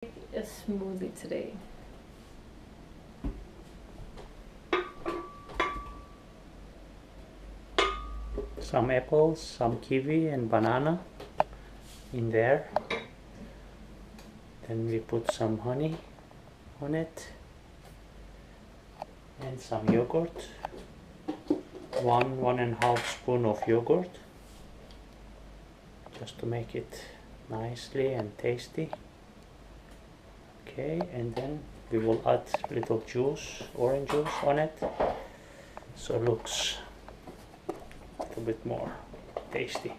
A smoothie today. Some apples, some kiwi and banana in there. Then we put some honey on it and some yogurt. 1.5 spoon of yogurt, just to make it nicely and tasty. Okay, and then we will add little juice, orange juice on it, so it looks a little bit more tasty.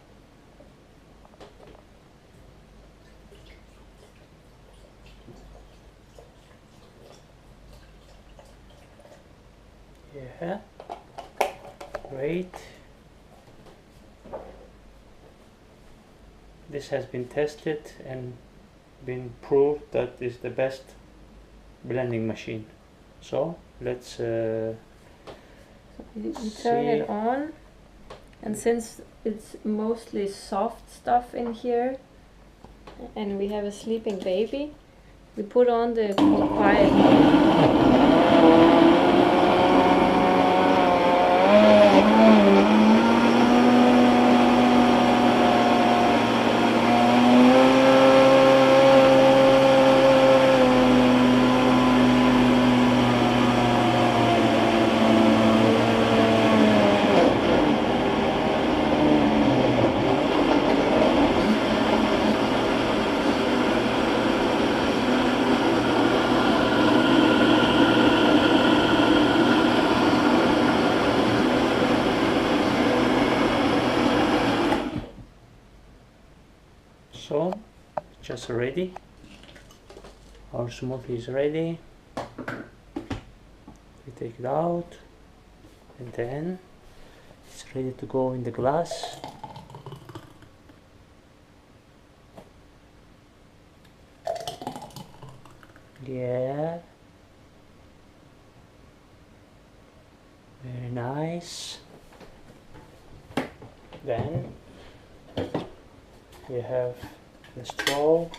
Yeah, great. This has been tested and been proved that is the best blending machine. So let's We turn it on, and since it's mostly soft stuff in here and we have a sleeping baby, we put on the quiet mode. So just ready. Our smoothie is ready. We take it out and then it's ready to go in the glass. Yeah, very nice. Then we have the straw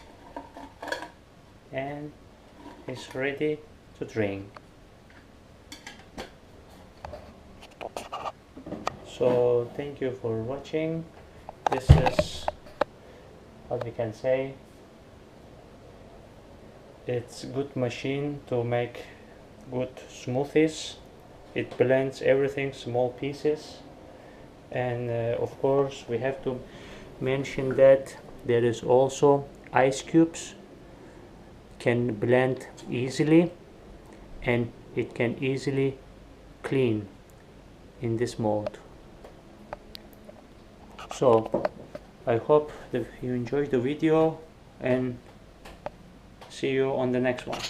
and it's ready to drink. So thank you for watching. This is what we can say. It's a good machine to make good smoothies. It blends everything, small pieces, and of course we have to mention that there is also ice cubes, can blend easily, and it can easily clean in this mode. So I hope that you enjoyed the video and see you on the next one.